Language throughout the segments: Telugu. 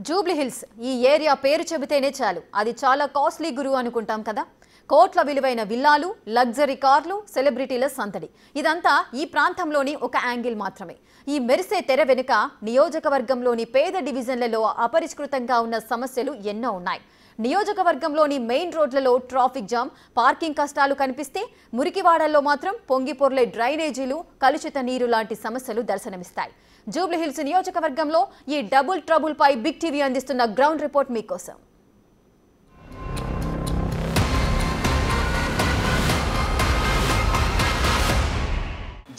జూబ్లీ హిల్స్ ఈ ఏరియా పేరు చెబితేనే చాలు అది చాలా కాస్ట్లీ గురు అనుకుంటాం కదా. కోట్ల విలువైన విల్లాలు, లగ్జరీ కార్లు, సెలబ్రిటీల సందడి. ఇదంతా ఈ ప్రాంతంలోని ఒక యాంగిల్ మాత్రమే. ఈ మెరిసే తెర వెనుక నియోజకవర్గంలోని పేద డివిజన్లలో అపరిష్కృతంగా ఉన్న సమస్యలు ఎన్నో ఉన్నాయి. నియోజకవర్గంలోని మెయిన్ రోడ్లలో ట్రాఫిక్ జామ్, పార్కింగ్ కష్టాలు కనిపిస్తే మురికివాడల్లో మాత్రం పొంగిపొర్లే డ్రైనేజీలు, కలుషిత నీరు లాంటి సమస్యలు దర్శనమిస్తాయి. జూబ్లీ హిల్స్ నియోజకవర్గంలో ఈ డబుల్ ట్రబుల్ పై బిగ్ టీవీ అందిస్తున్న గ్రౌండ్ రిపోర్ట్ మీకోసం.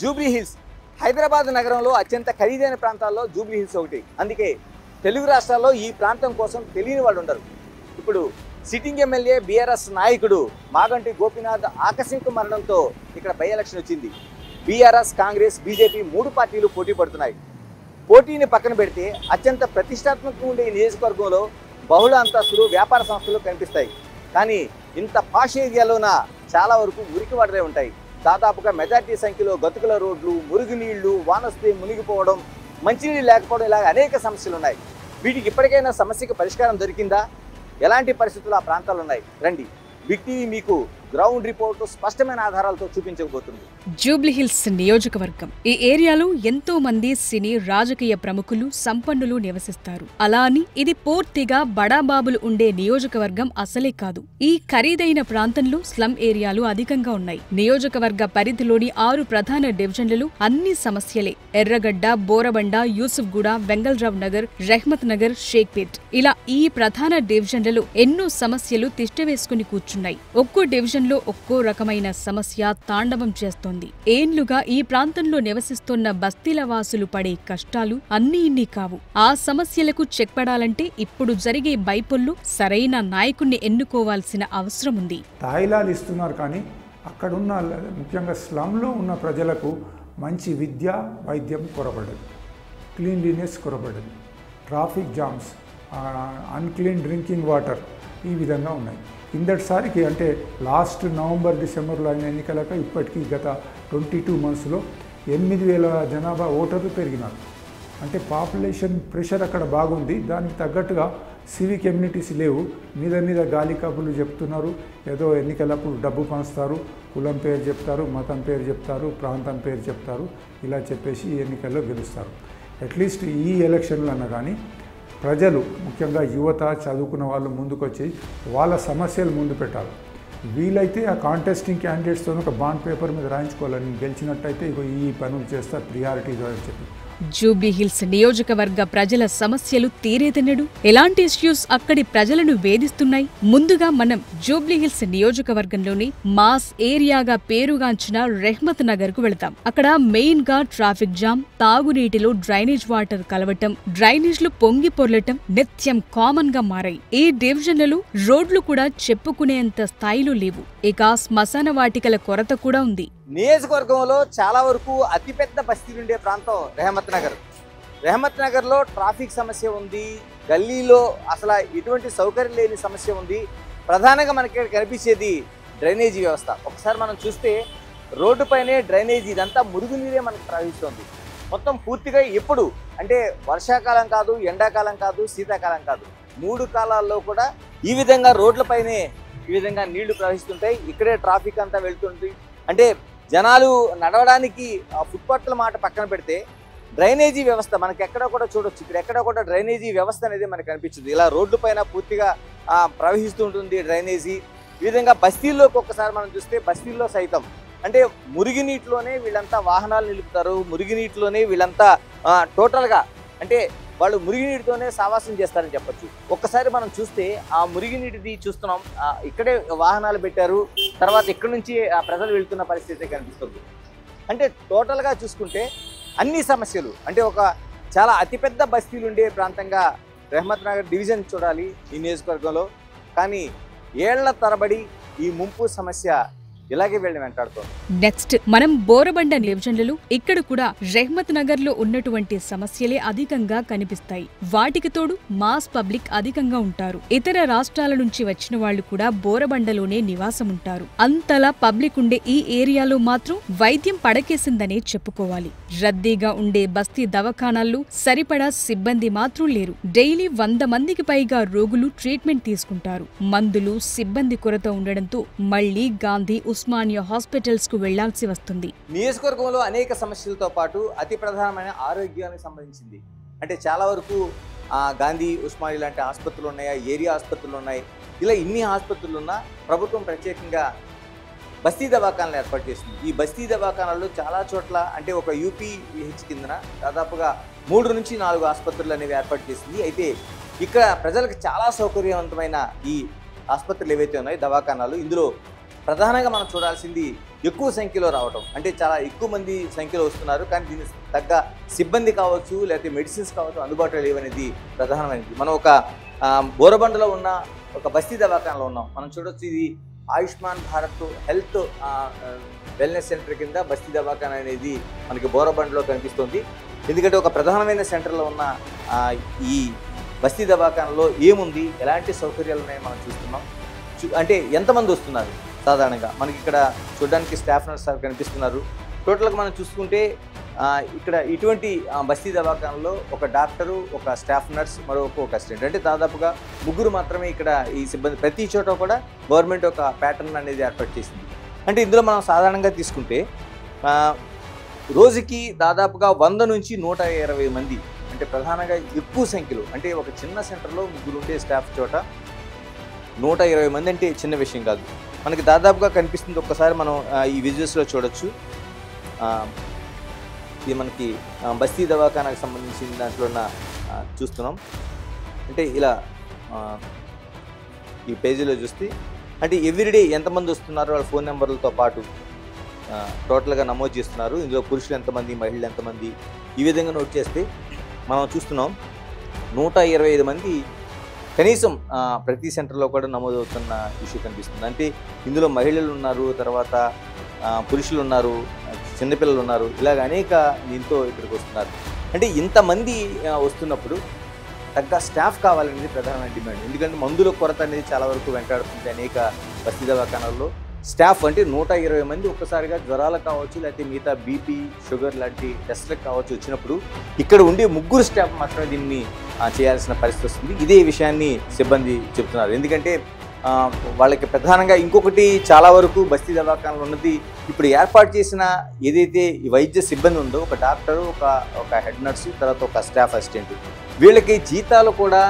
జూబ్లీ హిల్స్ హైదరాబాద్ నగరంలో అత్యంత ఖరీదైన ప్రాంతాల్లో జూబ్లీ హిల్స్ ఒకటి. అందుకే తెలుగు రాష్ట్రాల్లో ఈ ప్రాంతం కోసం తెలియని వాళ్ళు ఉండరు. ఇప్పుడు సిట్టింగ్ ఎమ్మెల్యే బీఆర్ఎస్ నాయకుడు మాగంటి గోపీనాథ్ ఆకస్మిక మరణంతో ఇక్కడ బై ఎలక్షన్ వచ్చింది. బీఆర్ఎస్, కాంగ్రెస్, బీజేపీ 3 పార్టీలు పోటీ పడుతున్నాయి. పోటీని పక్కన పెడితే అత్యంత ప్రతిష్టాత్మకంగా ఉండే ఈ నియోజకవర్గంలో బహుళ అంతస్తులు, వ్యాపార సంస్థలు కనిపిస్తాయి. కానీ ఇంత పాష్ ఏరియాలోన చాలా వరకు మురికివాడలే ఉంటాయి. దాదాపుగా మెజార్టీ సంఖ్యలో గతుకుల రోడ్లు, మురుగునీళ్లు, వానొస్తే మునిగిపోవడం, మంచినీళ్ళు లేకపోవడం, ఇలాగ అనేక సమస్యలు ఉన్నాయి. వీటికి ఇప్పటికైనా సమస్యకు పరిష్కారం దొరికిందా? ఎలాంటి పరిస్థితులు ఆ ప్రాంతాలు ఉన్నాయి? రండి, బిగ్ టీవీ మీకు గ్రౌండ్ రిపోర్టు స్పష్టమైన ఆధారాలతో చూపించబోతుంది. జూబ్లీ హిల్స్ నియోజకవర్గం. ఈ ఏరియాలో ఎంతో మంది సినీ, రాజకీయ ప్రముఖులు, సంపన్నులు నివసిస్తారు. అలా అని ఇది పూర్తిగా బడాబాబులు ఉండే నియోజకవర్గం అసలే కాదు. ఈ ఖరీదైన ప్రాంతంలో స్లమ్ ఏరియాలు అధికంగా ఉన్నాయి. నియోజకవర్గ పరిధిలోని 6 ప్రధాన డివిజన్లలో అన్ని సమస్యలే. ఎర్రగడ్డ, బోరబండ, యూసుఫ్గూడ, వెంగళరావు నగర్, రెహ్మత్ నగర్, షేక్పేట్, ఇలా ఈ ప్రధాన డివిజన్లలో ఎన్నో సమస్యలు తిష్టవేసుకుని కూర్చున్నాయి. ఒక్కో డివిజన్ లో ఒక్కో రకమైన సమస్య తాండవం చేస్తోంది. ఏండ్లుగా ఈ ప్రాంతంలో నివసిస్తున్న బస్తీల వాసులు పడే కష్టాలు అన్నీ ఇన్ని కావు. ఆ సమస్యలకు చెక్ పడాలంటే ఇప్పుడు జరిగే బైపోల్లో సరైన నాయకుణ్ణి ఎన్నుకోవాల్సిన అవసరం ఉంది. తాయిలాలు ఇస్తున్నారు, కానీ అక్కడున్న ముఖ్యంగా స్లమ్లో ఉన్న ప్రజలకు మంచి విద్య, వైద్యం కొరబడదు, క్లీన్లీనెస్ కొరబడదు, traffic jams, unclean drinking water ఈ విధంగా ఉన్నాయి. కిందటిసారికి అంటే లాస్ట్ నవంబర్, డిసెంబర్లో అయిన ఎన్నికలకు ఇప్పటికీ గత 22 మంత్స్లో 8,000 జనాభా ఓటర్లు పెరిగినారు. అంటే పాపులేషన్ ప్రెషర్ అక్కడ బాగుంది. దానికి తగ్గట్టుగా సివిక్ ఎమ్యూనిటీస్ లేవు. మీద గాలి కబుర్లు చెప్తున్నారు. ఏదో ఎన్నికలప్పుడు డబ్బు పంచుతారు, కులం పేరు చెప్తారు, మతం పేరు చెప్తారు, ప్రాంతం పేరు చెప్తారు. ఇలా చెప్పేసి ఈ ఎన్నికల్లో గెలుస్తారు. అట్లీస్ట్ ఈ ఎలక్షన్లు అన్నా కానీ ప్రజలు, ముఖ్యంగా యువత, చదువుకున్న వాళ్ళు ముందుకొచ్చి వాళ్ళ సమస్యలు ముందు పెట్టాలి. వీలైతే ఆ కాంటెస్టింగ్ క్యాండిడేట్స్తో ఒక బాండ్ పేపర్ మీద రాయించుకోవాలని, గెలిచినట్టయితే ఇగో ఈ పనులు చేస్తా ప్రియారిటీగా అని చెప్పి. జూబ్లీ హిల్స్ నియోజకవర్గ ప్రజల సమస్యలు తీరేదెన్నడు? ఎలాంటి ఇష్యూస్ అక్కడి ప్రజలను వేధిస్తున్నాయి? ముందుగా మనం జూబ్లీ హిల్స్ నియోజకవర్గంలోని మాస్ ఏరియాగా పేరుగాంచిన రెహ్మత్ నగర్ కు వెళతాం. అక్కడ మెయిన్ గా ట్రాఫిక్ జామ్, తాగునీటిలో డ్రైనేజ్ వాటర్ కలవటం, డ్రైనేజ్లు పొంగి పొర్లటం నిత్యం కామన్ గా మారాయి. ఈ డివిజన్లలో రోడ్లు కూడా చెప్పుకునేంత స్థాయిలో లేవు. ఇక శ్మశాన వాటికల కొరత కూడా ఉంది. నియోజకవర్గంలో చాలా వరకు అతిపెద్ద బస్తీలు ఉండే ప్రాంతం రెహమత్ నగర్. రెహమత్ నగర్లో ట్రాఫిక్ సమస్య ఉంది. గల్లీలో అసలు ఎటువంటి సౌకర్యం లేని సమస్య ఉంది. ప్రధానంగా మనకి కనిపించేది డ్రైనేజీ వ్యవస్థ. ఒకసారి మనం చూస్తే రోడ్డుపైనే డ్రైనేజీ, ఇదంతా మురుగునీరే మనకు ప్రవహిస్తుంది. మొత్తం పూర్తిగా ఎప్పుడు అంటే వర్షాకాలం కాదు, ఎండాకాలం కాదు, శీతాకాలం కాదు, 3 కాలాల్లో కూడా ఈ విధంగా రోడ్లపైనే ఈ విధంగా నీళ్లు ప్రవహిస్తుంటాయి. ఇక్కడే ట్రాఫిక్ అంతా వెళ్తుంది. అంటే జనాలు నడవడానికి ఫుట్పాత్ల మాట పక్కన పెడితే డ్రైనేజీ వ్యవస్థ మనకి ఎక్కడ కూడా చూడొచ్చు. ఇక్కడ ఎక్కడ కూడా డ్రైనేజీ వ్యవస్థ అనేది మనకు కనిపించింది. ఇలా రోడ్ల పైన పూర్తిగా ప్రవహిస్తూ ఉంటుంది డ్రైనేజీ. ఈ విధంగా బస్తీల్లోకి ఒక్కసారి మనం చూస్తే బస్తీల్లో సైతం అంటే మురుగునీటిలోనే వీళ్ళంతా వాహనాలు నిలుపుతారు. మురుగునీటిలోనే వీళ్ళంతా టోటల్గా అంటే వాళ్ళు మురుగునీటితోనే సావాసం చేస్తారని చెప్పొచ్చు. ఒక్కసారి మనం చూస్తే ఆ మురుగునీటిది చూస్తున్నాం. ఇక్కడే వాహనాలు పెట్టారు. తర్వాత ఇక్కడి నుంచి ప్రజలు వెళ్తున్న పరిస్థితి కనిపిస్తుంది. అంటే టోటల్గా చూసుకుంటే అన్ని సమస్యలు, అంటే ఒక చాలా అతిపెద్ద బస్తీలు ఉండే ప్రాంతంగా రెహమత్ నగర్ డివిజన్ చూడాలి ఈ నియోజకవర్గంలో. కానీ ఏళ్ల తరబడి ఈ ముంపు సమస్య ఇలాగే వీళ్ళని వెంటాడుతోంది. నెక్స్ట్ మనం బోరబండ డివిజన్లలో ఇక్కడ కూడా రెహ్మత్ నగర్ లో ఉన్నటువంటి సమస్యలే అధికంగా కనిపిస్తాయి. వాటికి తోడు మాస్ పబ్లిక్ అధికంగా ఉంటారు. ఇతర రాష్ట్రాల నుంచి వచ్చిన వాళ్లు కూడా బోరబండలోనే నివాసం ఉంటారు. అంతలా పబ్లిక్ ఉండే ఈ ఏరియాలో మాత్రం వైద్యం పడకేసిందనే చెప్పుకోవాలి. రద్దీగా ఉండే బస్తీ దవాఖానాల్లో సరిపడా సిబ్బంది మాత్రం లేరు. డైలీ 100 మందికి పైగా రోగులు ట్రీట్మెంట్ తీసుకుంటారు. మందులు, సిబ్బంది కొరత ఉండడంతో మళ్లీ గాంధీ, ఉస్మానియా హాస్పిటల్స్ కు వెళ్లాల్సి వస్తుంది. నియోజకవర్గంలో అనేక సమస్యలతో పాటు అతి ప్రధానమైన ఆరోగ్యానికి సంబంధించింది. అంటే చాలా వరకు గాంధీ, ఉస్మానియా లాంటి ఆసుపత్రులు ఉన్నాయా, ఏరియా ఆసుపత్రులు ఉన్నాయి. ఇలా ఇన్ని ఆసుపత్రులు ఉన్నా ప్రభుత్వం ప్రత్యేకంగా బస్తీ దవాఖానాలు ఏర్పాటు చేసింది. ఈ బస్తీ దవాఖానాల్లో చాలా చోట్ల అంటే ఒక యూపీహెచ్ కిందన దాదాపుగా 3 నుంచి 4 ఆసుపత్రులు అనేవి ఏర్పాటు చేసింది. అయితే ఇక్కడ ప్రజలకు చాలా సౌకర్యవంతమైన ఈ ఆసుపత్రులు ఏవైతే ఉన్నాయో, దవాఖానాలు, ఇందులో ప్రధానంగా మనం చూడాల్సింది ఎక్కువ సంఖ్యలో రావటం. అంటే చాలా ఎక్కువ మంది సంఖ్యలో వస్తున్నారు, కానీ దీనికి తగ్గ సిబ్బంది కావచ్చు, లేకపోతే మెడిసిన్స్ కావచ్చు అందుబాటులో లేవనేది ప్రధానమైనది. మనం ఒక బోరబండలో ఉన్న ఒక బస్తీ దవాఖానలో ఉన్నాం. మనం చూడొచ్చు, ఇది Ayushman Bharat health wellness centre కింద బస్తీ దవాఖాన అనేది మనకి బోరబండలో కనిపిస్తుంది. ఎందుకంటే ఒక ప్రధానమైన సెంటర్లో ఉన్న ఈ బస్తీ దవాఖానలో ఏముంది, ఎలాంటి సౌకర్యాలు ఉన్నాయో మనం చూస్తున్నాం. అంటే ఎంతమంది వస్తున్నారు సాధారణంగా మనకి ఇక్కడ చూడడానికి స్టాఫ్ నర్స్ కనిపిస్తున్నారు. టోటల్గా మనం చూసుకుంటే ఇక్కడ ఇటువంటి బస్తీ దవాఖానలో ఒక డాక్టరు, ఒక స్టాఫ్ నర్స్, ఒక అసిస్టెంట్, అంటే దాదాపుగా 3 మాత్రమే ఇక్కడ ఈ సిబ్బంది. ప్రతి చోట కూడా గవర్నమెంట్ ఒక ప్యాటర్న్ అనేది ఏర్పాటు చేసింది. అంటే ఇందులో మనం సాధారణంగా తీసుకుంటే రోజుకి దాదాపుగా 100 నుంచి 120 మంది, అంటే ప్రధానంగా ఎక్కువ సంఖ్యలో, అంటే ఒక చిన్న సెంటర్లో 3 ఉండే స్టాఫ్ చోట 120 మంది అంటే చిన్న విషయం కాదు. మనకి దాదాపుగా కనిపిస్తుంది. ఒక్కసారి మనం ఈ విజువల్స్లో చూడొచ్చు. ఇది మనకి బస్తీ దవాఖానాకు సంబంధించిన దాంట్లో చూస్తున్నాం. అంటే ఇలా ఈ పేజీలో చూస్తే అంటే ఎవ్రీడే ఎంతమంది వస్తున్నారో వాళ్ళ ఫోన్ నెంబర్లతో పాటు టోటల్గా నమోదు చేస్తున్నారు. ఇందులో పురుషులు ఎంతమంది, మహిళలు ఎంతమంది, ఈ విధంగా నోట్ చేస్తే మనం చూస్తున్నాం 125 మంది కనీసం ప్రతి సెంటర్లో కూడా నమోదవుతున్న ఇష్యూ కనిపిస్తుంది. అంటే ఇందులో మహిళలు ఉన్నారు, తర్వాత పురుషులు ఉన్నారు, చిన్నపిల్లలు ఉన్నారు, ఇలాగ అనేక దీంతో ఇక్కడికి వస్తున్నారు. అంటే ఇంతమంది వస్తున్నప్పుడు తగ్గ స్టాఫ్ కావాలనేది ప్రధానమైన డిమాండ్. ఎందుకంటే మందుల కొరత అనేది చాలా వరకు వెంటాడుతుంది అనేక బస్తీ దవాఖానాల్లో. స్టాఫ్ అంటే 120 మంది ఒక్కసారిగా జ్వరాలు కావచ్చు, లేకపోతే మిగతా బీపీ, షుగర్ లాంటి టెస్టులకు కావచ్చు వచ్చినప్పుడు ఇక్కడ ఉండే 3 స్టాఫ్ మాత్రమే దీన్ని చేయాల్సిన పరిస్థితి వస్తుంది. ఇదే విషయాన్ని సిబ్బంది చెప్తున్నారు. ఎందుకంటే వాళ్ళకి ప్రధానంగా ఇంకొకటి చాలా వరకు బస్తీ దవాఖానాలు ఉన్నది ఇప్పుడు ఏర్పాటు చేసిన ఏదైతే ఈ వైద్య సిబ్బంది ఉందో, ఒక డాక్టరు, ఒక హెడ్ నర్సు, తర్వాత ఒక స్టాఫ్ అసిస్టెంట్, వీళ్ళకి జీతాలు కూడా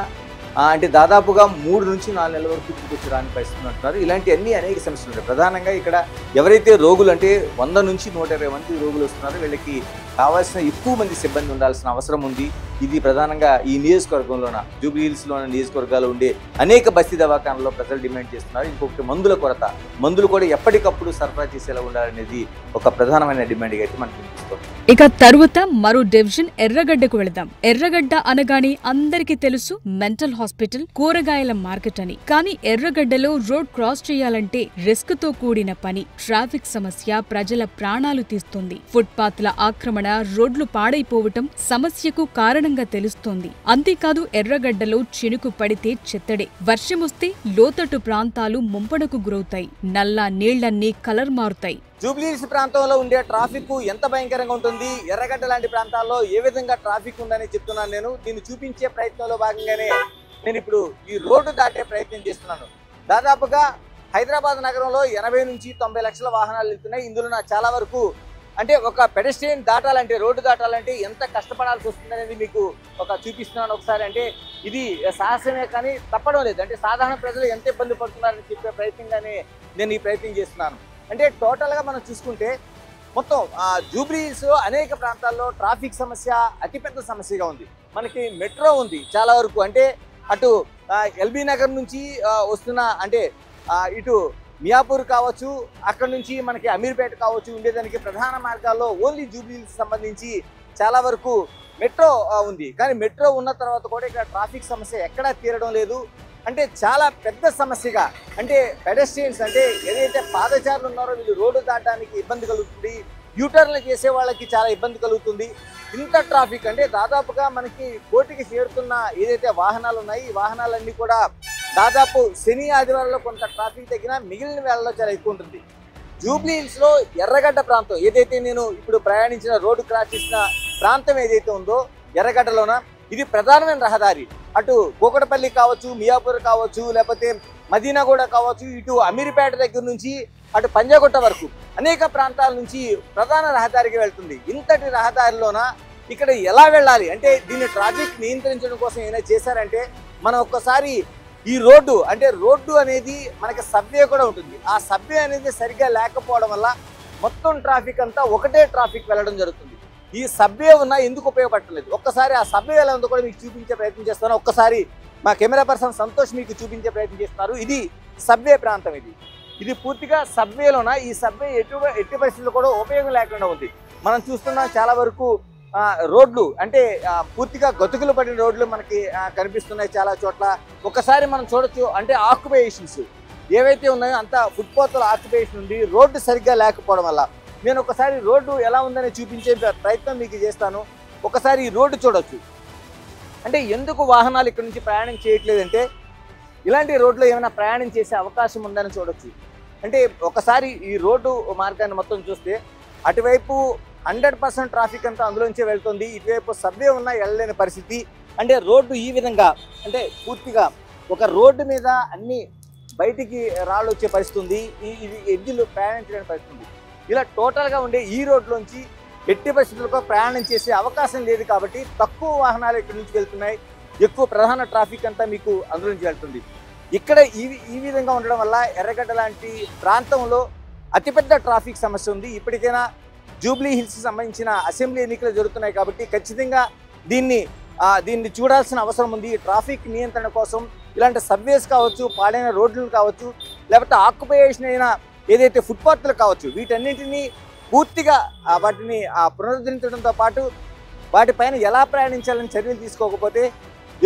అంటే దాదాపుగా 3 నుంచి 4 నెలల వరకు తీసుకొచ్చి రాని పరిస్థితులు అంటున్నారు. ఇలాంటి అనేక సమస్యలు ఉంటాయి. ప్రధానంగా ఇక్కడ ఎవరైతే రోగులు అంటే 100 నుంచి 120 మంది రోగులు వస్తున్నారో వీళ్ళకి కావాల్సిన ఎక్కువ మంది సిబ్బంది ఉండాల్సిన అవసరం ఉంది. ఇది ప్రధానంగా ఈ నియోజకవర్గంలోన, జూబ్లీ హిల్స్లోని నియోజకవర్గాలు ఉండే అనేక బస్తీ దవాఖానాల్లో ప్రజలు డిమాండ్ చేస్తున్నారు. ఇంకొకటి మందుల కొరత, మందులు కూడా ఎప్పటికప్పుడు సరఫరా చేసేలా ఉండాలనేది ఒక ప్రధానమైన డిమాండ్గా అయితే మనకు వినిపిస్తుంది. ఇక తరువాత మరో డివిజన్ ఎర్రగడ్డకు వెళదాం. ఎర్రగడ్డ అనగానే అందరికీ తెలుసు మెంటల్ హాస్పిటల్, కూరగాయల మార్కెట్ అని. కానీ ఎర్రగడ్డలో రోడ్ క్రాస్ చేయాలంటే రిస్క్ తో కూడిన పని. ట్రాఫిక్ సమస్య ప్రజల ప్రాణాలు తీస్తుంది. ఫుట్పాత్ల ఆక్రమణ, రోడ్లు పాడైపోవటం సమస్యకు కారణంగా తెలుస్తోంది. అంతేకాదు ఎర్రగడ్డలో చినుకు పడితే చెత్తడే. వర్షమొస్తే లోతట్టు ప్రాంతాలు ముంపడకు గురవుతాయి. నల్ల నీళ్లన్నీ కలర్ మారుతాయి. జూబ్లీ హిల్స్ ప్రాంతంలో ఉండే ట్రాఫిక్ ఎంత భయంకరంగా ఉంటుంది, ఎర్రగడ్డ లాంటి ప్రాంతాల్లో ఏ విధంగా ట్రాఫిక్ ఉందని చెప్తున్నాను నేను. దీన్ని చూపించే ప్రయత్నంలో భాగంగానే నేను ఇప్పుడు ఈ రోడ్డు దాటే ప్రయత్నం చేస్తున్నాను. దాదాపుగా హైదరాబాద్ నగరంలో 80 నుంచి 90 లక్షల వాహనాలు వెళ్తున్నాయి. ఇందులో చాలా వరకు అంటే ఒక పెడెస్ట్రియన్ దాటాలంటే, రోడ్డు దాటాలంటే ఎంత కష్టపడాల్సి వస్తుంది అనేది మీకు చూపిస్తున్నాను ఒకసారి. అంటే ఇది సాహసమే కానీ తప్పడం లేదు. అంటే సాధారణ ప్రజలు ఎంత ఇబ్బంది పడుతున్నారని చెప్పే ప్రయత్నంగానే నేను ఈ ప్రయత్నం చేస్తున్నాను. అంటే టోటల్గా మనం చూసుకుంటే మొత్తం జూబ్లీ హిల్స్ అనేక ప్రాంతాల్లో ట్రాఫిక్ సమస్య అతిపెద్ద సమస్యగా ఉంది. మనకి మెట్రో ఉంది చాలా వరకు. అంటే అటు ఎల్బీ నగర్ నుంచి వస్తున్న, అంటే ఇటు మియాపూర్ కావచ్చు, అక్కడ నుంచి మనకి అమీర్పేట కావచ్చు, ఉండేదానికి ప్రధాన మార్గాల్లో ఓన్లీ జూబ్లీ హిల్స్ సంబంధించి చాలా వరకు మెట్రో ఉంది. కానీ మెట్రో ఉన్న తర్వాత కూడా ఇక్కడ ట్రాఫిక్ సమస్య ఎక్కడా తీరడం లేదు. అంటే చాలా పెద్ద సమస్యగా, అంటే పెడస్ట్రియన్స్ అంటే ఏదైతే పాదచారులు ఉన్నారో వీళ్ళు రోడ్డు దాటడానికి ఇబ్బంది కలుగుతుంది, యూటర్న్లు చేసే వాళ్ళకి చాలా ఇబ్బంది కలుగుతుంది. ఇంత ట్రాఫిక్ అంటే దాదాపుగా మనకి కోటికి చేరుతున్న ఏదైతే వాహనాలు ఉన్నాయి, ఈ వాహనాలన్నీ కూడా దాదాపు శని ఆదివారంలో కొంత ట్రాఫిక్ తగ్గినా మిగిలిన వేళల్లో చాలా ఎక్కువ ఉంటుంది. జూబ్లీ హిల్స్ లో ఎర్రగడ్డ ప్రాంతం ఏదైతే నేను ఇప్పుడు ప్రయాణించిన రోడ్డు క్రాస్ చేసిన ప్రాంతం ఏదైతే ఉందో ఎర్రగడ్డలోన, ఇది ప్రధానమైన రహదారి. అటు కూకటపల్లి కావచ్చు, మియాపూర్ కావచ్చు, లేకపోతే మదీనాగూడ కావచ్చు, ఇటు అమీర్పేట దగ్గర నుంచి అటు పంజాగుట్ట వరకు అనేక ప్రాంతాల నుంచి ప్రధాన రహదారికి వెళ్తుంది. ఇంతటి రహదారిలోన ఇక్కడ ఎలా వెళ్ళాలి అంటే దీన్ని ట్రాఫిక్ నియంత్రించడం కోసం ఏమైనా చేశారంటే, మనం ఒక్కసారి ఈ రోడ్డు అంటే రోడ్డు అనేది మనకి సబ్వే కూడా ఉంటుంది. ఆ సబ్వే అనేది సరిగ్గా లేకపోవడం వల్ల మొత్తం ట్రాఫిక్ అంతా ఒకటే ట్రాఫిక్ వెళ్ళడం జరుగుతుంది. ఈ సబ్వే ఉన్నా ఎందుకు ఉపయోగపడలేదు, ఒక్కసారి ఆ సబ్వే ఎలా ఉందో కూడా మీకు చూపించే ప్రయత్నం చేస్తాను. ఒక్కసారి మా కెమెరా పర్సన్ సంతోష్ మీకు చూపించే ప్రయత్నం చేస్తున్నారు. ఇది సబ్వే ప్రాంతం. ఇది పూర్తిగా సబ్వేలోన ఈ సబ్వే ఎట్టి పరిస్థితుల్లో కూడా ఉపయోగం లేకుండా ఉంది. మనం చూస్తున్నాం చాలా వరకు రోడ్లు అంటే పూర్తిగా గతుకులు పడిన రోడ్లు మనకి కనిపిస్తున్నాయి చాలా చోట్ల. ఒకసారి మనం చూడొచ్చు అంటే ఆక్యుపేషన్స్ ఏవైతే ఉన్నాయో అంతా ఫుట్పాత్ల ఆక్యుపేషన్ ఉంది, రోడ్డు సరిగ్గా లేకపోవడం వల్ల. నేను ఒకసారి రోడ్డు ఎలా ఉందని చూపించే ప్రయత్నం మీకు చేస్తాను. ఒకసారి ఈ రోడ్డు చూడొచ్చు. అంటే ఎందుకు వాహనాలు ఇక్కడ నుంచి ప్రయాణం చేయట్లేదంటే ఇలాంటి రోడ్లో ఏమైనా ప్రయాణం చేసే అవకాశం ఉందని చూడొచ్చు. అంటే ఒకసారి ఈ రోడ్డు మార్గాన్ని మొత్తం చూస్తే అటువైపు 100% ట్రాఫిక్ అంతా అందులోంచే వెళ్తుంది, ఇటువైపు సబ్వే ఉన్నా వెళ్ళలేని పరిస్థితి. అంటే రోడ్డు ఈ విధంగా అంటే పూర్తిగా ఒక రోడ్డు మీద అన్ని బయటికి రాళ్ళు వచ్చే పరిస్థితి ఉంది, ఇది ఎడ్జిలు ప్రయాణించలేని పరిస్థితి ఉంది. ఇలా టోటల్గా ఉండే ఈ రోడ్లోంచి ఎట్టి పరిస్థితుల్లో ప్రయాణం చేసే అవకాశం లేదు. కాబట్టి తక్కువ వాహనాలు ఇక్కడి నుంచి వెళ్తున్నాయి, ఎక్కువ ప్రధాన ట్రాఫిక్ అంతా మీకు అందులో నుంచి వెళ్తుంది. ఇక్కడ ఈ విధంగా ఉండడం వల్ల ఎర్రగడ్డ లాంటి ప్రాంతంలో అతిపెద్ద ట్రాఫిక్ సమస్య ఉంది. ఇప్పటికైనా జూబ్లీ హిల్స్కి సంబంధించిన అసెంబ్లీ ఎన్నికలు జరుగుతున్నాయి కాబట్టి ఖచ్చితంగా దీన్ని చూడాల్సిన అవసరం ఉంది. ట్రాఫిక్ నియంత్రణ కోసం ఇలాంటి సబ్వేస్ కావచ్చు, పాడైన రోడ్లు కావచ్చు, లేకపోతే ఆక్యుపేషన్ అయిన ఏదైతే ఫుట్పాత్లు కావచ్చు, వీటన్నింటినీ పూర్తిగా వాటిని పునరుద్ధరించడంతో పాటు వాటిపైన ఎలా ప్రయాణించాలని చర్యలు తీసుకోకపోతే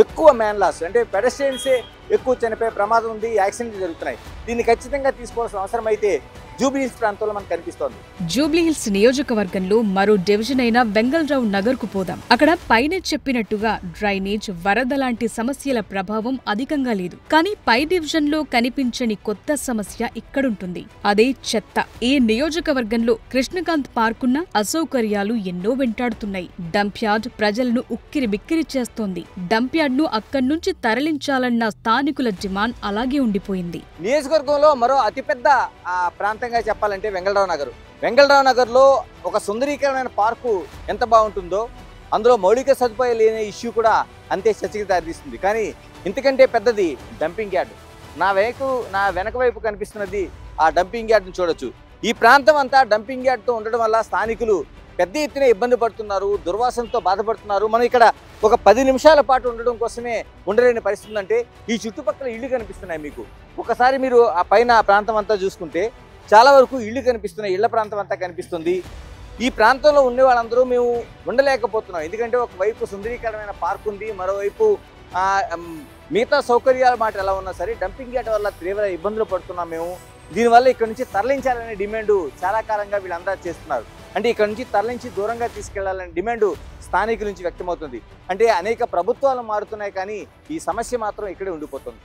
ఎక్కువ మ్యాన్ లాస్ అంటే పెడస్ట్రియన్సే ఎక్కువ చనిపోయే ప్రమాదం ఉంది, యాక్సిడెంట్లు జరుగుతున్నాయి. దీన్ని ఖచ్చితంగా తీసుకోవాల్సిన అవసరం అయితే జూబ్లీ హిల్స్ ప్రాంతంలో మనకు కనిపిస్తోంది. జూబ్లీ హిల్స్ నియోజకవర్గంలో మరో డివిజన్ అయిన వెంగళరావు నగర్ కు పోదాం. అక్కడ పైన చెప్పినట్టుగా డ్రైనేజ్, వరద లాంటి సమస్యల ప్రభావం అధికంగా లేదు. కానీ పై డివిజన్ లో కనిపించని కొత్త సమస్య ఇక్కడుంటుంది, అదే చెత్త. ఈ నియోజకవర్గంలో కృష్ణకాంత్ పార్కున్న అసౌకర్యాలు ఎన్నో వెంటాడుతున్నాయి. డంప్ యార్డ్ ప్రజలను ఉక్కిరి బిక్కిరి చేస్తోంది. డంప్ యార్డ్ ను అక్కడి నుంచి తరలించాలన్న స్థానికుల డిమాండ్ అలాగే ఉండిపోయింది. నియోజకవర్గంలో మరో అతిపెద్ద ప్రాంతంగా చెప్పాలంటే వెంగళరావు నగర్లో ఒక సుందరీకరమైన పార్కు ఎంత బాగుంటుందో అందులో మౌలిక సదుపాయాలు లేని ఇష్యూ కూడా అంతే చర్చకి దారితీస్తుంది. కానీ ఇంతకంటే పెద్దది డంపింగ్ యార్డ్. నా వెనక వైపు కనిపిస్తున్నది ఆ డంపింగ్ యార్డ్ని చూడొచ్చు. ఈ ప్రాంతం అంతా డంపింగ్ యార్డ్తో ఉండడం వల్ల స్థానికులు పెద్ద ఎత్తున ఇబ్బంది పడుతున్నారు, దుర్వాసనతో బాధపడుతున్నారు. మనం ఇక్కడ ఒక 10 నిమిషాల పాటు ఉండడం కోసమే ఉండలేని పరిస్థితి. అంటే ఈ చుట్టుపక్కల ఇళ్ళు కనిపిస్తున్నాయి మీకు. ఒకసారి మీరు ఆ పైన ప్రాంతం అంతా చూసుకుంటే చాలా వరకు ఇళ్ళు కనిపిస్తున్నాయి, ఇళ్ల ప్రాంతం అంతా కనిపిస్తుంది. ఈ ప్రాంతంలో ఉండే వాళ్ళందరూ మేము ఉండలేకపోతున్నాం. ఎందుకంటే ఒకవైపు సుందరీకరమైన పార్క్ ఉంది, మరోవైపు మిగతా సౌకర్యాల మాట ఎలా ఉన్నా సరే డంపింగ్ యార్డ్ వల్ల తీవ్ర ఇబ్బందులు పడుతున్నాం మేము. దీనివల్ల ఇక్కడ నుంచి తరలించాలనే డిమాండ్ చాలా కాలంగా వీళ్ళందరూ చేస్తున్నారు. అంటే ఇక్కడ నుంచి తరలించి దూరంగా తీసుకెళ్లాలనే డిమాండ్ స్థానికుల నుంచి వ్యక్తమవుతుంది. అంటే అనేక ప్రభుత్వాలు మారుతున్నాయి కానీ ఈ సమస్య మాత్రం ఇక్కడే ఉండిపోతుంది.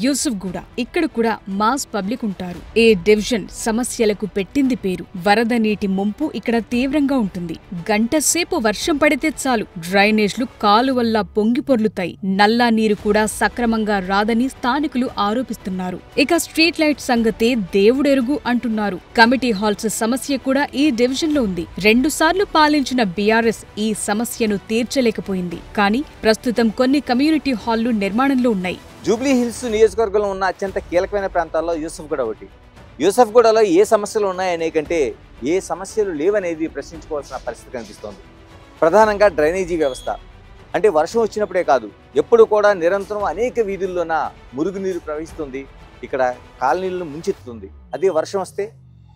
యూసుఫ్గూడ, ఇక్కడ కూడా మాస్ పబ్లిక్ ఉంటారు. ఏ డివిజన్ సమస్యలకు పెట్టింది పేరు. వరద నీటి ముంపు ఇక్కడ తీవ్రంగా ఉంటుంది. గంట సేపు వర్షం పడితే చాలు డ్రైనేజ్లు కాలువల్లా పొంగి పొర్లుతాయి. నల్లా నీరు కూడా సక్రమంగా రాదని స్థానికులు ఆరోపిస్తున్నారు. ఇక స్ట్రీట్ లైట్ సంగతే దేవుడెరుగు అంటున్నారు. కమిటీ హాల్స్ సమస్య కూడా ఈ డివిజన్ లో ఉంది. 2 సార్లు పాలించిన బీఆర్ఎస్ ఈ సమస్యను తీర్చలేకపోయింది. కానీ ప్రస్తుతం కొన్ని కమ్యూనిటీ హాళ్లు నిర్మాణంలో ఉన్నాయి. జూబ్లీ హిల్స్ నియోజకవర్గంలో ఉన్న అత్యంత కీలకమైన ప్రాంతాల్లో యూసఫ్గూడ ఒకటి. యూసఫ్గూడలో ఏ సమస్యలు ఉన్నాయనే కంటే ఏ సమస్యలు లేవనేది ప్రశ్నించుకోవాల్సిన పరిస్థితి కనిపిస్తోంది. ప్రధానంగా డ్రైనేజీ వ్యవస్థ. అంటే వర్షం వచ్చినప్పుడే కాదు, ఎప్పుడు కూడా నిరంతరం అనేక వీధుల్లోన మురుగునీరు ప్రవహిస్తుంది. ఇక్కడ కాలనీలను ముంచెత్తుతుంది. అదే వర్షం వస్తే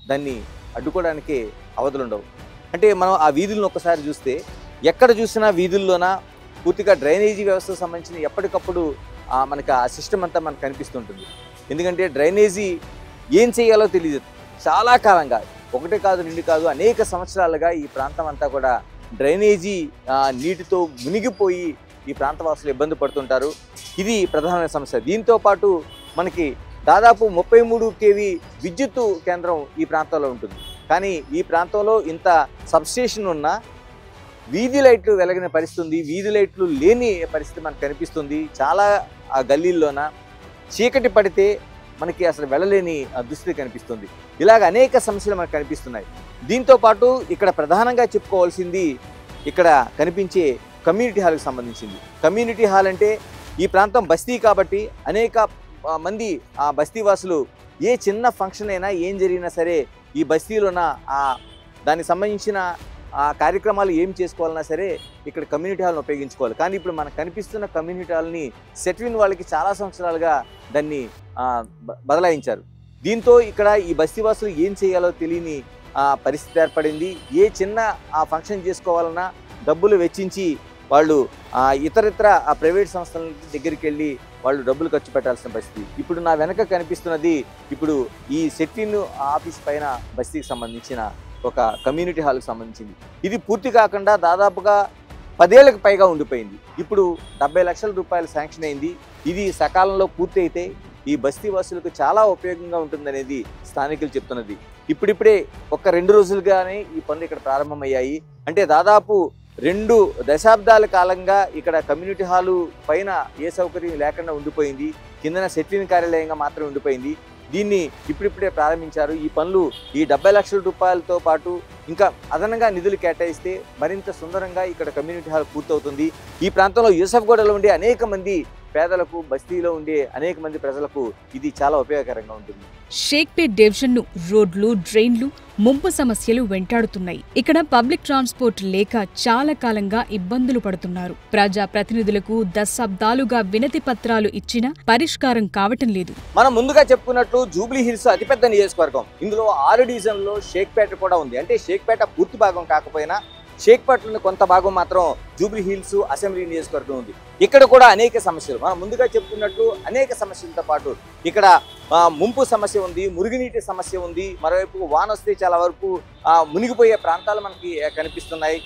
దాన్ని అడ్డుకోవడానికే అవధులుండవు. అంటే మనం ఆ వీధులను ఒకసారి చూస్తే ఎక్కడ చూసినా వీధుల్లోన పూర్తిగా డ్రైనేజీ వ్యవస్థకు సంబంధించిన ఎప్పటికప్పుడు మనకి ఆ సిస్టమ్ అంతా మనకు కనిపిస్తుంటుంది. ఎందుకంటే డ్రైనేజీ ఏం చేయాలో తెలియదు. చాలా కాలంగా, ఒకటి కాదు రెండు కాదు, అనేక సంవత్సరాలుగా ఈ ప్రాంతం అంతా కూడా డ్రైనేజీ నీటితో మునిగిపోయి ఈ ప్రాంతవాసులు ఇబ్బంది పడుతుంటారు. ఇది ప్రధానమైన సమస్య. దీంతో పాటు మనకి దాదాపు 33 kV విద్యుత్తు కేంద్రం ఈ ప్రాంతంలో ఉంటుంది. కానీ ఈ ప్రాంతంలో ఇంత సబ్స్టేషన్ ఉన్న వీధి లైట్లు వెలగిన పరిస్థితి ఉంది. వీధి లైట్లు లేని పరిస్థితి మనకు కనిపిస్తుంది. చాలా ఆ గల్లీల్లోన చీకటి పడితే మనకి అసలు వెళ్ళలేని దుస్థితి కనిపిస్తుంది. ఇలాగ అనేక సమస్యలు మనకు కనిపిస్తున్నాయి. దీంతో పాటు ఇక్కడ ప్రధానంగా చెప్పుకోవాల్సింది ఇక్కడ కనిపించే కమ్యూనిటీ హాల్కి సంబంధించింది. కమ్యూనిటీ హాల్ అంటే ఈ ప్రాంతం బస్తీ కాబట్టి అనేక మంది ఆ బస్తీవాసులు ఏ చిన్న ఫంక్షన్ అయినా ఏం జరిగినా సరే ఈ బస్తీలోన దానికి సంబంధించిన ఆ కార్యక్రమాలు ఏం చేసుకోవాలన్నా సరే ఇక్కడ కమ్యూనిటీ హాల్ని ఉపయోగించుకోవాలి. కానీ ఇప్పుడు మనకు కనిపిస్తున్న కమ్యూనిటీ హాల్ని సెట్విన్ వాళ్ళకి చాలా సంవత్సరాలుగా దాన్ని బదలాయించారు. దీంతో ఇక్కడ ఈ బస్తీవాసులు ఏం చేయాలో తెలియని పరిస్థితి ఏర్పడింది. ఏ చిన్న ఫంక్షన్ చేసుకోవాలన్నా డబ్బులు వెచ్చించి వాళ్ళు ఇతరితర ప్రైవేట్ సంస్థల దగ్గరికి వెళ్ళి వాళ్ళు డబ్బులు ఖర్చు పెట్టాల్సిన పరిస్థితి. ఇప్పుడు నా వెనక కనిపిస్తున్నది ఇప్పుడు ఈ సెట్విన్ ఆఫీస్ పైన బస్తీకి సంబంధించిన ఒక కమ్యూనిటీ హాల్కి సంబంధించింది. ఇది పూర్తి కాకుండా దాదాపుగా 10 ఏళ్లకు పైగా ఉండిపోయింది. ఇప్పుడు 70 లక్షల రూపాయలు శాంక్షన్ అయింది. ఇది సకాలంలో పూర్తి అయితే ఈ బస్తీ వాసులకు చాలా ఉపయోగంగా ఉంటుందనేది స్థానికులు చెప్తున్నది. ఇప్పుడిప్పుడే ఒక 2 రోజులుగానే ఈ పనులు ఇక్కడ ప్రారంభమయ్యాయి. అంటే దాదాపు 2 దశాబ్దాల కాలంగా ఇక్కడ కమ్యూనిటీ హాలు పైన ఏ సౌకర్యం లేకుండా ఉండిపోయింది. కిందన సెట్విన్ కార్యాలయంగా మాత్రమే ఉండిపోయింది. దీన్ని ఇప్పుడిప్పుడే ప్రారంభించారు. ఈ పనులు ఈ 70 లక్షల రూపాయలతో పాటు ఇంకా అదనంగా నిధులు కేటాయిస్తే మరింత సుందరంగా ఇక్కడ కమ్యూనిటీ హాల్ పూర్తవుతుంది. ఈ ప్రాంతంలో యూసఫ్గూడలో ఉండే అనేక మంది పేదలకు, బస్తీలో ఉండే అనేక మంది ప్రజలకు ఇది చాలా ఉపయోగకరంగా ఉంటుంది. షేక్పేట్ డివిజన్ను రోడ్లు, డ్రైన్లు, ముంపు సమస్యలు వెంటాడుతున్నాయి. ఇక్కడ పబ్లిక్ ట్రాన్స్పోర్ట్ లేక చాలా కాలంగా ఇబ్బందులు పడుతున్నారు. ప్రజా ప్రతినిధులకు దశాబ్దాలుగా వినతి పత్రాలు ఇచ్చినా పరిష్కారం కావటం లేదు. మనం ముందుగా చెప్పుకున్నట్లు జూబ్లీ హిల్స్ అతిపెద్ద నియోజకవర్గం. ఇందులో 6 డివిజన్లో షేక్పేట కూడా ఉంది. అంటే షేక్పేట పూర్తి భాగం కాకపోయినా షేక్పేటలోని కొంత భాగం మాత్రం జూబ్లీ హిల్స్ అసెంబ్లీ నియోజకవర్గం ఉంది. ఇక్కడ కూడా అనేక సమస్యలు, మనం ముందుగా చెప్పుకున్నట్లు అనేక సమస్యలతో పాటు ఇక్కడ ముంపు సమస్య ఉంది, మురుగునీటి సమస్య ఉంది. మరోవైపు వాన వస్తే చాలా వరకు మునిగిపోయే ప్రాంతాలు మనకి కనిపిస్తున్నాయి.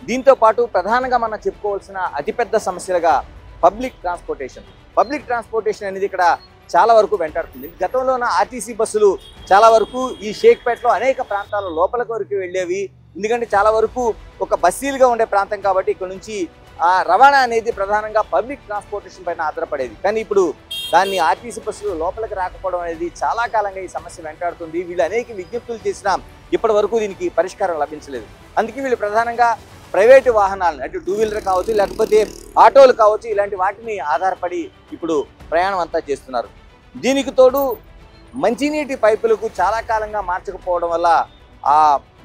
దీంతో పాటు ప్రధానంగా మనం చెప్పుకోవాల్సిన అతిపెద్ద సమస్యలుగా పబ్లిక్ ట్రాన్స్పోర్టేషన్ అనేది ఇక్కడ చాలా వరకు వెంటాడుతుంది. గతంలోన ఆర్టీసీ బస్సులు చాలా వరకు ఈ షేక్పేటలో అనేక ప్రాంతాల లోపలికి వరకు వెళ్ళేవి. ఎందుకంటే చాలా వరకు ఒక బస్సీలుగా ఉండే ప్రాంతం కాబట్టి ఇక్కడ నుంచి రవాణా అనేది ప్రధానంగా పబ్లిక్ ట్రాన్స్పోర్టేషన్ పైన ఆధారపడేది. కానీ ఇప్పుడు దాన్ని ఆర్టీసీ బస్సులు లోపలికి రాకపోవడం అనేది చాలా కాలంగా ఈ సమస్య వెంటాడుతుంది. వీళ్ళు అనేక విజ్ఞప్తులు చేసినా ఇప్పటి వరకు దీనికి పరిష్కారం లభించలేదు. అందుకే వీళ్ళు ప్రధానంగా ప్రైవేటు వాహనాలను, అంటే 2 వీలర్ కావచ్చు, లేకపోతే ఆటోలు కావచ్చు, ఇలాంటి వాటిని ఆధారపడి ఇప్పుడు ప్రయాణం అంతా చేస్తున్నారు. దీనికి తోడు మంచినీటి పైపులకు చాలా కాలంగా మార్చకపోవడం వల్ల ఆ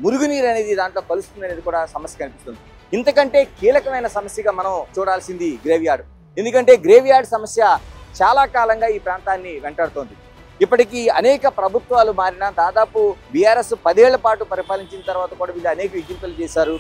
మురుగునీరు అనేది దాంట్లో కలుస్తుంది అనేది కూడా సమస్య కనిపిస్తుంది. ఇంతకంటే కీలకమైన సమస్యగా మనం చూడాల్సింది గ్రేవ్యార్డ్. ఎందుకంటే గ్రేవ్యార్డ్ సమస్య చాలా కాలంగా ఈ ప్రాంతాన్ని వెంటాడుతోంది. ఇప్పటికీ అనేక ప్రభుత్వాలు మారినా దాదాపు బీఆర్ఎస్ 10 ఏళ్ల పాటు పరిపాలించిన తర్వాత కూడా వీళ్ళు అనేక విజ్ఞప్తులు చేశారు.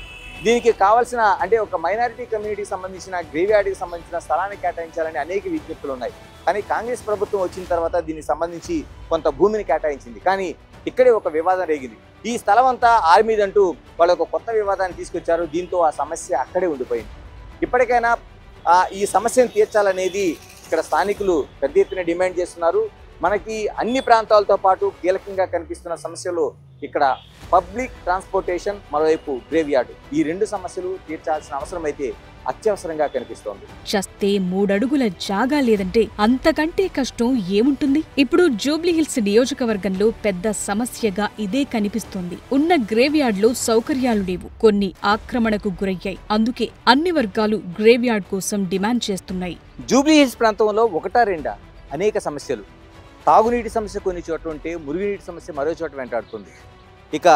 దీనికి కావాల్సిన, అంటే ఒక మైనారిటీ కమ్యూనిటీకి సంబంధించిన గ్రేవ్యార్డ్కి సంబంధించిన స్థలాన్ని కేటాయించాలని అనేక విజ్ఞప్తులు ఉన్నాయి. కానీ కాంగ్రెస్ ప్రభుత్వం వచ్చిన తర్వాత దీనికి సంబంధించి కొంత భూమిని కేటాయించింది. కానీ ఇక్కడే ఒక వివాదం రేగింది. ఈ స్థలం అంతా ఆర్మీదంటూ వాళ్ళు ఒక కొత్త వివాదాన్ని తీసుకొచ్చారు. దీంతో ఆ సమస్య అక్కడే ఉండిపోయింది. ఇప్పటికైనా ఈ సమస్యను తీర్చాలనేది ఇక్కడ స్థానికులు పెద్ద ఎత్తున డిమాండ్ చేస్తున్నారు. మనకి అన్ని ప్రాంతాలతో పాటు కీలకంగా కనిపిస్తున్న సమస్యలు ఇక్కడ పబ్లిక్ ట్రాన్స్పోర్టేషన్, మరోవైపు గ్రేవ్యార్డ్, ఈ 2 సమస్యలు తీర్చాల్సిన అవసరం అయితే అత్యవసరంగా కనిపిస్తోంది. చస్తే 3 అడుగుల జాగా లేదంటే అంతకంటే కష్టం ఏముంటుంది? ఇప్పుడు జూబ్లీహిల్స్ నియోజకవర్గంలో పెద్ద సమస్యగా ఇదే కనిపిస్తోంది. ఉన్న గ్రేవ్యార్డ్ లో సౌకర్యాలు లేవు, కొన్ని ఆక్రమణకు గురయ్యాయి. అందుకే అన్ని వర్గాలు గ్రేవ్యార్డ్ కోసం డిమాండ్ చేస్తున్నాయి. జూబ్లీహిల్స్ ప్రాంతంలో 1-2 అనేక సమస్యలు. తాగునీటి సమస్య కొన్ని చోట్ల ఉంటే మురుగునీటి సమస్య మరో చోట వెంటాడుతుంది. ఇక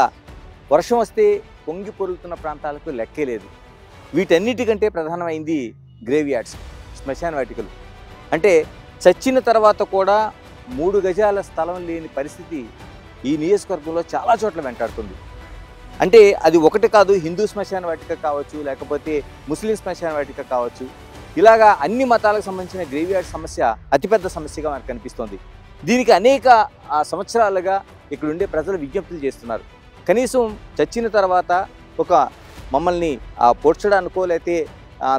వర్షం వస్తే పొంగి పొరుగుతున్న ప్రాంతాలకు లెక్కే లేదు. వీటన్నిటికంటే ప్రధానమైంది గ్రేవ్యార్డ్స్, శ్మశాన వాటికలు. అంటే చచ్చిన తర్వాత కూడా 3 గజాల స్థలం లేని పరిస్థితి ఈ నియోజకవర్గంలో చాలా చోట్ల వెంటాడుతుంది. అంటే అది ఒకటి కాదు, హిందూ శ్మశాన వాటిక కావచ్చు, లేకపోతే ముస్లిం శ్మశాన వాటిక కావచ్చు. ఇలాగా అన్ని మతాలకు సంబంధించిన గ్రేవ్యార్డ్ సమస్య అతిపెద్ద సమస్యగా మనకు కనిపిస్తోంది. దీనికి అనేక సంవత్సరాలుగా ఇక్కడ ఉండే ప్రజలు విజ్ఞప్తులు చేస్తున్నారు. కనీసం చచ్చిన తర్వాత ఒక మమ్మల్ని పోడ్చడానికో లేకపోతే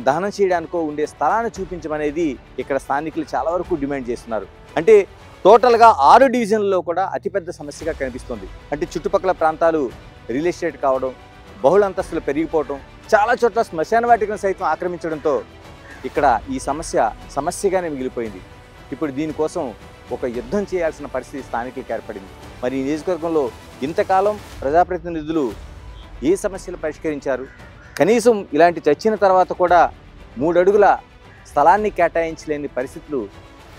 దహనం చేయడానికో ఉండే స్థలాన్ని చూపించమనేది ఇక్కడ స్థానికులు చాలా వరకు డిమాండ్ చేస్తున్నారు. అంటే టోటల్గా 6 డివిజన్లలో కూడా అతిపెద్ద సమస్యగా కనిపిస్తుంది. అంటే చుట్టుపక్కల ప్రాంతాలు రియల్ ఎస్టేట్ కావడం, బహుళ అంతస్తులు పెరిగిపోవడం, చాలా చోట్ల శ్మశాన వాటికను సైతం ఆక్రమించడంతో ఇక్కడ ఈ సమస్యగానే మిగిలిపోయింది. ఇప్పుడు దీనికోసం ఒక యుద్ధం చేయాల్సిన పరిస్థితి స్థానికులకు ఏర్పడింది. మరి ఈ నియోజకవర్గంలో ఇంతకాలం ప్రజాప్రతినిధులు ఏ సమస్యలు పరిష్కరించారు? కనీసం ఇలాంటి చచ్చిన తర్వాత కూడా 3 అడుగుల స్థలాన్ని కేటాయించలేని పరిస్థితులు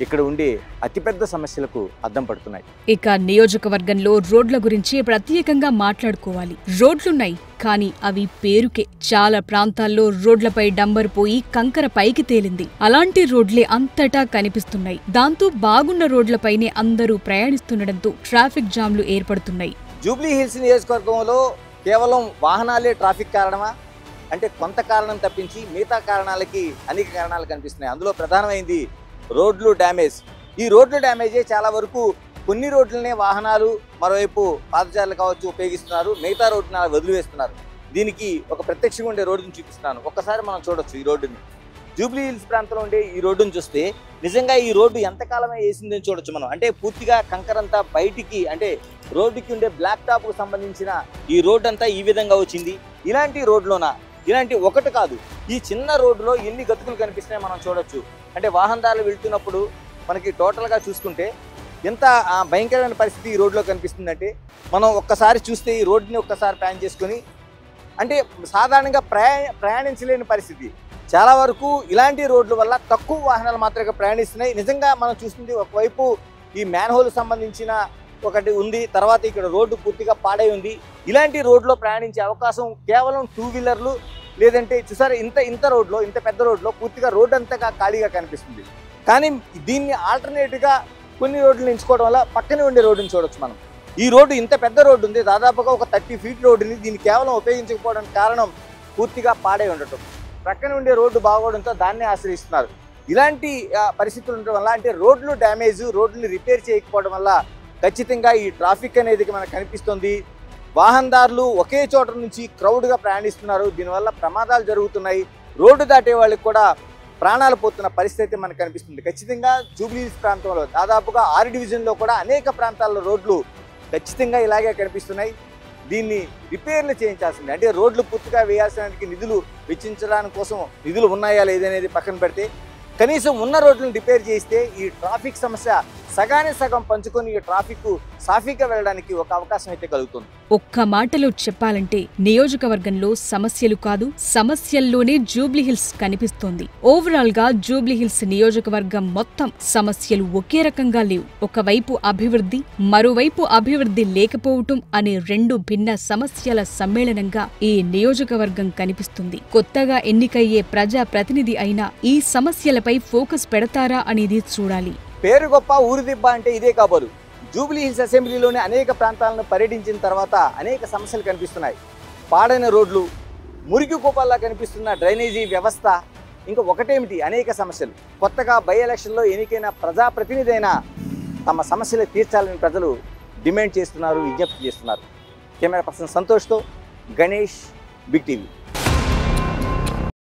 ఇక్కడ ఉండే అతిపెద్ద సమస్యలకు అద్దం పడుతున్నాయి. ఇక నియోజకవర్గంలో రోడ్ల గురించి ప్రత్యేకంగా మాట్లాడుకోవాలి. రోడ్లున్నాయి, కానీ అవి పేరుకే. చాలా ప్రాంతాల్లో రోడ్లపై డంబర్ పోయి కంకర పైకి తేలింది. అలాంటి రోడ్లే అంతటా కనిపిస్తున్నాయి. దాంతో బాగున్న రోడ్లపైనే అందరూ ప్రయాణిస్తుండటంతో ట్రాఫిక్ జామ్లు ఏర్పడుతున్నాయి. జూబ్లీ హిల్స్ నియోజకవర్గంలో కేవలం వాహనాలే ట్రాఫిక్ కారణమా అంటే కొంత కారణం తప్పించి మిగతా కారణాలకి అనేక కారణాలు కనిపిస్తున్నాయి. అందులో ప్రధానమైంది రోడ్లు డ్యామేజ్. ఈ రోడ్లు డ్యామేజే చాలా వరకు కొన్ని రోడ్లనే వాహనాలు మరోవైపు పాదచారులు కావచ్చు ఉపయోగిస్తున్నారు, మిగతా రోడ్డుని వదిలివేస్తున్నారు. దీనికి ఒక ప్రత్యక్షంగా ఉండే రోడ్డుని చూపిస్తున్నాను. ఒక్కసారి మనం చూడొచ్చు ఈ రోడ్డుని. జూబ్లీ హిల్స్ ప్రాంతంలో ఉండే ఈ రోడ్డును చూస్తే నిజంగా ఈ రోడ్డు ఎంతకాలమే వేసిందని చూడొచ్చు మనం. అంటే పూర్తిగా కంకరంతా బయటికి, అంటే రోడ్డుకి ఉండే బ్లాక్ టాప్కు సంబంధించిన ఈ రోడ్డు అంతా ఈ విధంగా వచ్చింది. ఇలాంటి రోడ్లోన ఇలాంటి ఒకటి కాదు, ఈ చిన్న రోడ్డులో ఎన్ని గతుకులు కనిపిస్తున్నాయి మనం చూడొచ్చు. అంటే వాహనదారులు వెళ్తున్నప్పుడు మనకి టోటల్గా చూసుకుంటే ఎంత భయంకరమైన పరిస్థితి ఈ రోడ్లో కనిపిస్తుందంటే మనం ఒక్కసారి చూస్తే ఈ రోడ్డుని ఒక్కసారి ప్లాన్ చేసుకొని అంటే సాధారణంగా ప్రయాణించలేని పరిస్థితి. చాలా వరకు ఇలాంటి రోడ్ల వల్ల తక్కువ వాహనాలు మాత్రమే ప్రయాణిస్తున్నాయి. నిజంగా మనం చూస్తుంది ఒకవైపు ఈ మ్యాన్హోల్ సంబంధించిన ఒకటి ఉంది, తర్వాత ఇక్కడ రోడ్డు పూర్తిగా పాడై ఉంది. ఇలాంటి రోడ్లో ప్రయాణించే అవకాశం కేవలం 2 వీలర్లు లేదంటే చూసారా ఇంత రోడ్లో, ఇంత పెద్ద రోడ్లో పూర్తిగా రోడ్డు అంతగా ఖాళీగా కనిపిస్తుంది. కానీ దీన్ని ఆల్టర్నేటివ్గా కొన్ని రోడ్లు ఎంచుకోవడం వల్ల పక్కనే ఉండే రోడ్డుని చూడొచ్చు మనం. ఈ రోడ్డు ఇంత పెద్ద రోడ్డు ఉంది, దాదాపుగా ఒక 30 ఫీట్ రోడ్డుని దీన్ని కేవలం ఉపయోగించకపోవడానికి కారణం పూర్తిగా పాడై ఉండటం. పక్కన ఉండే రోడ్డు బాగోవడంతో దాన్నే ఆశ్రయిస్తున్నారు. ఇలాంటి పరిస్థితులు ఉండడం వల్ల అంటే రోడ్లు డ్యామేజ్, రోడ్లు రిపేర్ చేయకపోవడం వల్ల ఖచ్చితంగా ఈ ట్రాఫిక్ అనేది మనకు కనిపిస్తుంది. వాహనదారులు ఒకే చోట నుంచి క్రౌడ్గా ప్రయాణిస్తున్నారు. దీనివల్ల ప్రమాదాలు జరుగుతున్నాయి. రోడ్డు దాటే వాళ్ళకి కూడా ప్రాణాలు పోతున్న పరిస్థితి మనకు కనిపిస్తుంది. ఖచ్చితంగా జూబ్లీ హిల్స్ ప్రాంతంలో దాదాపుగా 6 డివిజన్లో కూడా అనేక ప్రాంతాల్లో రోడ్లు ఖచ్చితంగా ఇలాగే కనిపిస్తున్నాయి. దీన్ని రిపేర్లు చేయించాల్సింది. అంటే రోడ్లు పూర్తిగా వేయాల్సిన నిధులు వెచ్చించడానికి కోసం నిధులు ఉన్నాయా లేదనేది పక్కన పెడితే కనీసం ఉన్న రోడ్లను రిపేర్ చేస్తే ఈ ట్రాఫిక్ సమస్య సగానికి సగం పంచుకొని ఈ ట్రాఫిక్ సాఫీగా వెళ్ళడానికి ఒక అవకాశం అయితే కలుగుతుంది. ఒక్క మాటలో చెప్పాలంటే నియోజకవర్గంలో సమస్యలు కాదు, సమస్యల్లోనే జూబ్లీహిల్స్ కనిపిస్తోంది. ఓవరాల్ గా జూబ్లీహిల్స్ నియోజకవర్గం మొత్తం సమస్యలు ఒకే రకంగా లేవు. ఒకవైపు అభివృద్ధి, మరోవైపు అభివృద్ధి లేకపోవటం అనే 2 భిన్న సమస్యల సమ్మేళనంగా ఈ నియోజకవర్గం కనిపిస్తుంది. కొత్తగా ఎన్నికయ్యే ప్రజా ప్రతినిధి అయినా ఈ సమస్యలపై ఫోకస్ పెడతారా అనేది చూడాలి. పేరు గొప్ప ఊరు దిబ్బ అంటే ఇదే కాబోలు. జూబ్లీ హిల్స్ అసెంబ్లీలోని అనేక ప్రాంతాలను పర్యటించిన తర్వాత అనేక సమస్యలు కనిపిస్తున్నాయి. పాడైన రోడ్లు, మురికి కూపాల్లా కనిపిస్తున్న డ్రైనేజీ వ్యవస్థ, ఇంకా ఒకటేమిటి అనేక సమస్యలు. కొత్తగా బై ఎలక్షన్లో ఎన్నికైన ప్రజాప్రతినిధి అయినా తమ సమస్యలు తీర్చాలని ప్రజలు డిమాండ్ చేస్తున్నారు, విజ్ఞప్తి చేస్తున్నారు. కెమెరా పర్సన్ సంతోష్తో గణేష్, బిగ్ టీవీ.